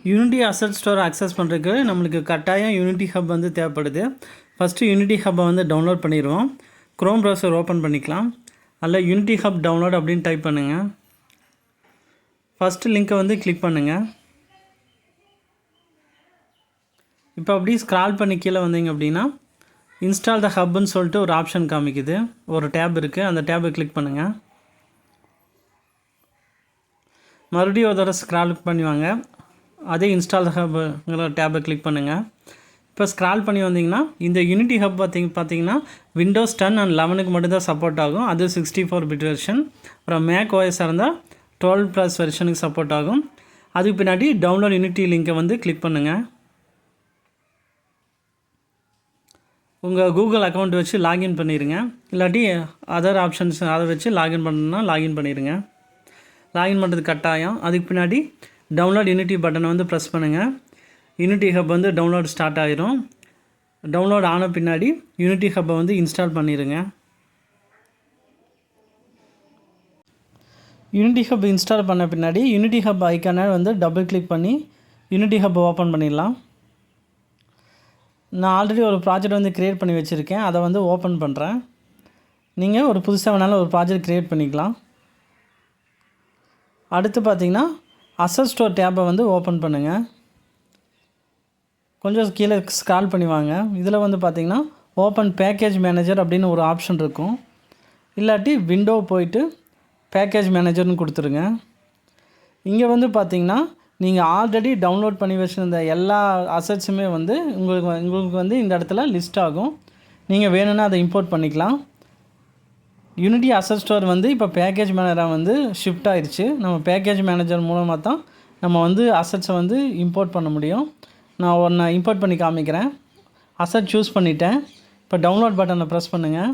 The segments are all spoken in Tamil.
யூனிட்டி அசட் ஸ்டோர் அக்சஸ் பண்ணுறதுக்கு நம்மளுக்கு கட்டாயம் யூனிட்டி ஹப் வந்து தேவைப்படுது. ஃபஸ்ட்டு யூனிட்டி ஹப்பை வந்து டவுன்லோட் பண்ணிடுவோம். க்ரோம் ப்ரௌசர் ஓப்பன் பண்ணிக்கலாம். அதில் யூனிட்டி ஹப் டவுன்லோட் அப்படின்னு டைப் பண்ணுங்கள். ஃபஸ்ட்டு லிங்க்கை வந்து கிளிக் பண்ணுங்கள். இப்போ அப்படி ஸ்க்ரால் பண்ணி கீழே வந்தீங்க அப்படின்னா இன்ஸ்டால் த ஹப்னு சொல்லிட்டு ஒரு ஆப்ஷன் காமிக்குது. ஒரு டேப் இருக்குது, அந்த டேபை கிளிக் பண்ணுங்கள். மறுபடியும் ஒரு தடவை ஸ்க்ரால் பண்ணி வாங்க. அதே இன்ஸ்டால் த ஹப்ங்கிற டேபை கிளிக் பண்ணுங்கள். இப்போ ஸ்க்ரால் பண்ணி வந்தீங்கன்னா இந்த யூனிட்டி ஹப் பார்த்தீங்கன்னா விண்டோஸ் 10 அண்ட் 11க்கு மட்டும்தான் சப்போர்ட் ஆகும். அது 64 பிட் வெர்ஷன். அப்புறம் மேக் ஓஎஸ் இருந்தால் 12+ வெர்ஷனுக்கு சப்போர்ட் ஆகும். அதுக்கு பின்னாடி டவுன்லோட் யூனிட்டி லிங்கை வந்து கிளிக் பண்ணுங்கள். உங்கள் கூகுள் அக்கௌண்ட் வச்சு லாகின் பண்ணிடுங்க. இல்லாட்டி அதர் ஆப்ஷன்ஸ் அதை வச்சு லாகின் பண்ணணுன்னா லாகின் பண்ணிடுங்க. லாகின் பண்ணுறது கட்டாயம். அதுக்கு பின்னாடி டவுன்லோட் யூனிட்டி பட்டனை வந்து ப்ரெஸ் பண்ணுங்கள். யூனிட்டி ஹப் வந்து டவுன்லோட் ஸ்டார்ட் ஆகிரும். டவுன்லோட் ஆன பின்னாடி யூனிட்டி ஹப்பை வந்து இன்ஸ்டால் பண்ணிடுங்க. யூனிட்டி ஹப் இன்ஸ்டால் பண்ண பின்னாடி யூனிட்டி ஹப் ஐக்கானை வந்து டபுள் கிளிக் பண்ணி யூனிட்டி ஹப்பை ஓப்பன் பண்ணிடலாம். நான் ஆல்ரெடி ஒரு ப்ராஜெக்ட் வந்து க்ரியேட் பண்ணி வச்சுருக்கேன். அதை வந்து ஓப்பன் பண்ணுறேன். நீங்கள் ஒரு புதுசாக வேணாலும் ஒரு ப்ராஜெக்ட் க்ரியேட் பண்ணிக்கலாம். அடுத்து பார்த்திங்கன்னா அசட் ஸ்டோர் டேப்பை வந்து ஓப்பன் பண்ணுங்கள். கொஞ்சம் கீழே ஸ்க்ரால் பண்ணி வாங்க. இதில் வந்து பார்த்திங்கன்னா ஓப்பன் பேக்கேஜ் மேனேஜர் அப்படின்னு ஒரு ஆப்ஷன் இருக்கும். இல்லாட்டி விண்டோ போயிட்டு பேக்கேஜ் மேனேஜர்னு கொடுத்துருங்க. இங்கே வந்து பார்த்திங்கன்னா நீங்கள் ஆல்ரெடி டவுன்லோட் பண்ணி வச்சுருந்த எல்லா அசட்ஸுமே வந்து உங்களுக்கு வந்து இந்த இடத்துல லிஸ்ட் ஆகும். நீங்கள் வேணும்னா அதை இம்போர்ட் பண்ணிக்கலாம். யூனிட்டி அசட் ஸ்டோர் வந்து இப்போ பேக்கேஜ் மேனேஜராக வந்து ஷிஃப்ட் ஆகிடுச்சு. நம்ம பேக்கேஜ் மேனேஜர் மூலமாக தான் நம்ம வந்து அசட்ஸை வந்து இம்போர்ட் பண்ண முடியும். நான் ஒன்று இம்போர்ட் பண்ணி காமிக்கிறேன். அசட் சூஸ் பண்ணிட்டேன். இப்போ டவுன்லோட் பட்டனை ப்ரெஸ் பண்ணுங்கள்.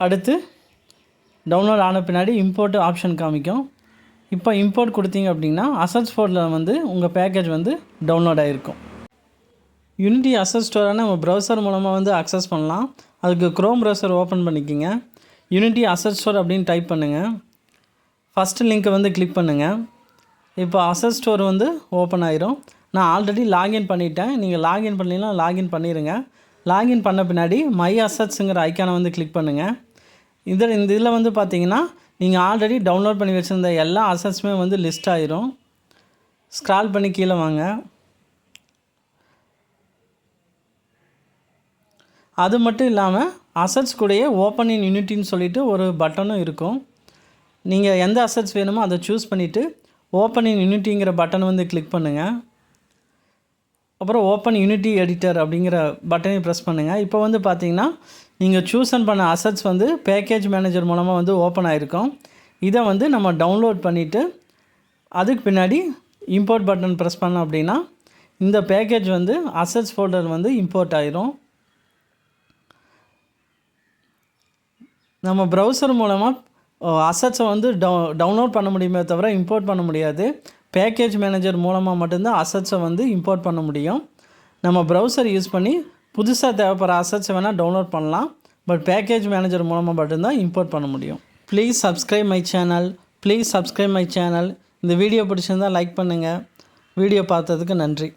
அடுத்து டவுன்லோட் ஆன பின்னாடி இம்போர்ட் ஆப்ஷன் காமிக்கும். இப்போ இம்போர்ட் கொடுத்தீங்க அப்படின்னா அசட்ஸ் ஃபோல்டரில் வந்து உங்கள் பேக்கேஜ் வந்து டவுன்லோட் ஆகிருக்கும். யூனிட்டி அசட் ஸ்டோரை நம்ம ப்ரௌசர் மூலமாக வந்து அக்சஸ் பண்ணலாம். அதுக்கு க்ரோம் ப்ரௌசர் ஓப்பன் பண்ணிக்கோங்க. யூனிட்டி அசட் ஸ்டோர் அப்படின்னு டைப் பண்ணுங்கள். ஃபஸ்ட்டு லிங்க்கை வந்து கிளிக் பண்ணுங்கள். இப்போ அசட் ஸ்டோர் வந்து ஓப்பன் ஆயிரும். நான் ஆல்ரெடி லாகின் பண்ணிட்டேன். நீங்கள் லாகின் பண்ணலாம், லாகின் பண்ணிடுங்க. லாகின் பண்ண பின்னாடி மை அசட்ஸுங்கிற ஐக்கானை வந்து கிளிக் பண்ணுங்கள். இந்த இதில் வந்து பார்த்தீங்கன்னா நீங்கள் ஆல்ரெடி டவுன்லோட் பண்ணி வச்சுருந்த எல்லா அசட்ஸுமே வந்து லிஸ்ட் ஆயிரும். ஸ்க்ரால் பண்ணி கீழே வாங்க. அது மட்டும் இல்லாமல் அசட்ஸ் கூடயே ஓப்பன் இன் யூனிட்டின்னு சொல்லிட்டு ஒரு பட்டனும் இருக்கும். நீங்கள் எந்த அசட்ஸ் வேணுமோ அதை சூஸ் பண்ணிவிட்டு ஓப்பன் இன் யூனிட்டிங்கிற பட்டன் வந்து கிளிக் பண்ணுங்கள். அப்புறம் ஓப்பன் யூனிட்டி எடிட்டர் அப்படிங்கிற பட்டனை ப்ரெஸ் பண்ணுங்கள். இப்போ வந்து பார்த்தீங்கன்னா நீங்கள் சூஸன் பண்ண அசட்ஸ் வந்து பேக்கேஜ் மேனேஜர் மூலமாக வந்து ஓப்பன் ஆகிருக்கும். இதை வந்து நம்ம டவுன்லோட் பண்ணிவிட்டு அதுக்கு பின்னாடி இம்போர்ட் பட்டன் ப்ரெஸ் பண்ணோம் அப்படின்னா இந்த பேக்கேஜ் வந்து அசட்ஸ் ஃபோல்டர் வந்து இம்போர்ட் ஆகிரும். நம்ம ப்ரௌசர் மூலமாக அசட்ஸை வந்து டவுன்லோட் பண்ண முடியுமே தவிர இம்போர்ட் பண்ண முடியாது. பேக்கேஜ் மேனேஜர் மூலமாக மட்டும்தான் அசட்ஸை வந்து இம்போர்ட் பண்ண முடியும். நம்ம ப்ரௌசர் யூஸ் பண்ணி புதுசாக தேவைப்படுற அசட்ஸை வேணால் டவுன்லோட் பண்ணலாம். பட் பேக்கேஜ் மேனேஜர் மூலமாக மட்டும்தான் இம்போர்ட் பண்ண முடியும். Please subscribe my channel. இந்த வீடியோ பிடிச்சிருந்தால் லைக் பண்ணுங்கள். வீடியோ பார்த்ததுக்கு நன்றி.